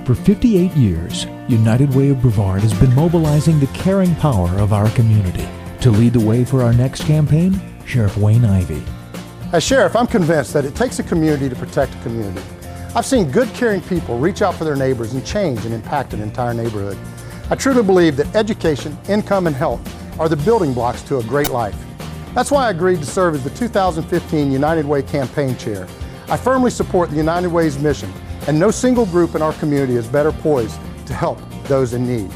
For 58 years, United Way of Brevard has been mobilizing the caring power of our community. To lead the way for our next campaign, Sheriff Wayne Ivey. As sheriff, I'm convinced that it takes a community to protect a community. I've seen good, caring people reach out for their neighbors and change and impact an entire neighborhood. I truly believe that education, income, and health are the building blocks to a great life. That's why I agreed to serve as the 2015 United Way campaign chair. I firmly support the United Way's mission, and no single group in our community is better poised to help those in need.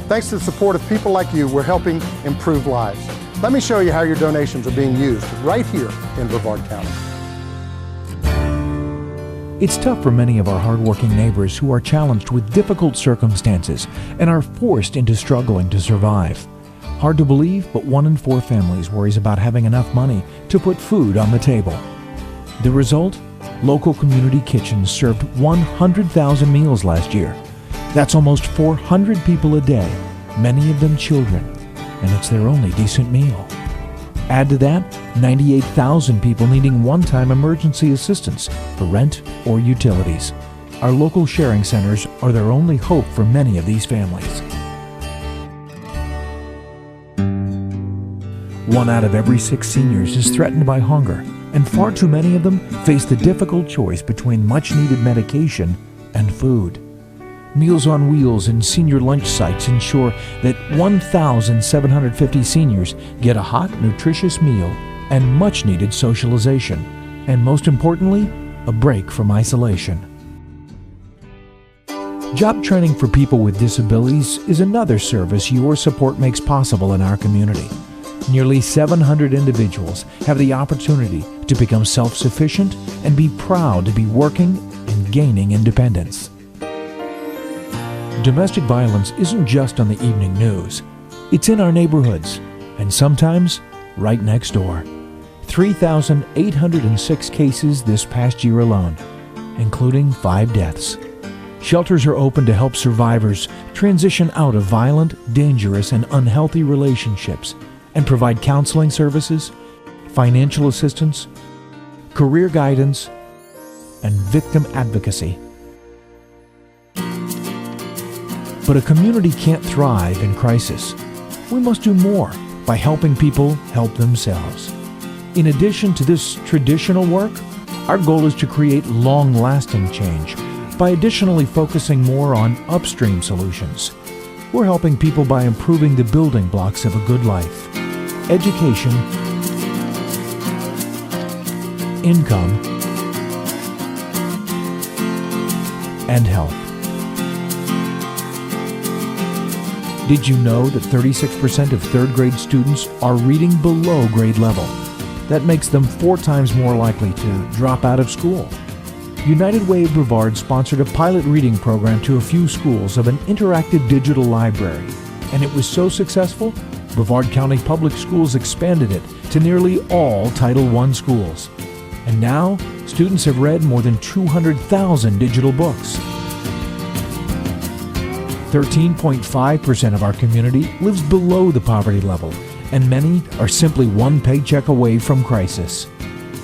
Thanks to the support of people like you, we're helping improve lives. Let me show you how your donations are being used right here in Brevard County. It's tough for many of our hardworking neighbors who are challenged with difficult circumstances and are forced into struggling to survive. Hard to believe, but 1 in 4 families worries about having enough money to put food on the table. The result? Local community kitchens served 100,000 meals last year. That's almost 400 people a day, many of them children, and it's their only decent meal. Add to that 98,000 people needing one-time emergency assistance for rent or utilities. Our local sharing centers are their only hope for many of these families. 1 out of every 6 seniors is threatened by hunger, and far too many of them face the difficult choice between much-needed medication and food. Meals on Wheels and senior lunch sites ensure that 1,750 seniors get a hot, nutritious meal and much-needed socialization, and most importantly, a break from isolation. Job training for people with disabilities is another service your support makes possible in our community. Nearly 700 individuals have the opportunity to become self-sufficient and be proud to be working and gaining independence. Domestic violence isn't just on the evening news. It's in our neighborhoods, and sometimes right next door. 3,806 cases this past year alone, including 5 deaths. Shelters are open to help survivors transition out of violent, dangerous, and unhealthy relationships and provide counseling services, financial assistance, career guidance, and victim advocacy. But a community can't thrive in crisis. We must do more by helping people help themselves. In addition to this traditional work, our goal is to create long-lasting change by additionally focusing more on upstream solutions. We're helping people by improving the building blocks of a good life: education, income, and health. Did you know that 36% of third-grade students are reading below grade level? That makes them 4 times more likely to drop out of school. United Way of Brevard sponsored a pilot reading program to a few schools of an interactive digital library, and it was so successful, Brevard County Public Schools expanded it to nearly all Title I schools. And now, students have read more than 200,000 digital books. 13.5% of our community lives below the poverty level, and many are simply 1 paycheck away from crisis.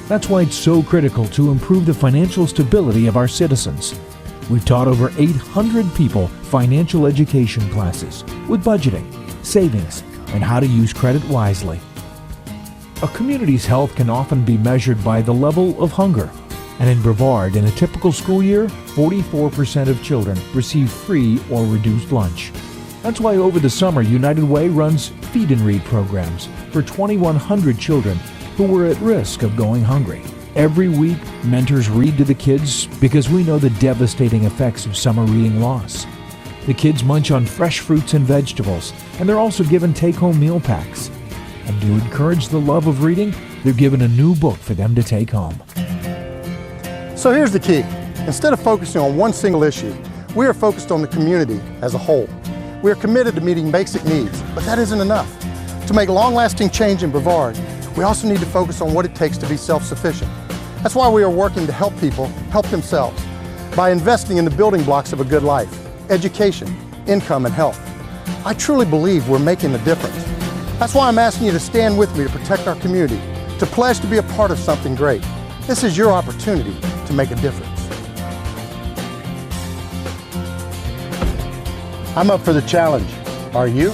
That's why it's so critical to improve the financial stability of our citizens. We've taught over 800 people financial education classes with budgeting, savings, and how to use credit wisely. A community's health can often be measured by the level of hunger. And in Brevard, in a typical school year, 44% of children receive free or reduced lunch. That's why over the summer, United Way runs Feed and Read programs for 2,100 children who were at risk of going hungry. Every week, mentors read to the kids because we know the devastating effects of summer reading loss. The kids munch on fresh fruits and vegetables, and they're also given take-home meal packs. And to encourage the love of reading, they're given a new book for them to take home. So here's the key. Instead of focusing on one single issue, we are focused on the community as a whole. We are committed to meeting basic needs, but that isn't enough. To make long-lasting change in Brevard, we also need to focus on what it takes to be self-sufficient. That's why we are working to help people help themselves by investing in the building blocks of a good life: education, income, and health. I truly believe we're making a difference. That's why I'm asking you to stand with me to protect our community, to pledge to be a part of something great. This is your opportunity to make a difference. I'm up for the challenge. Are you?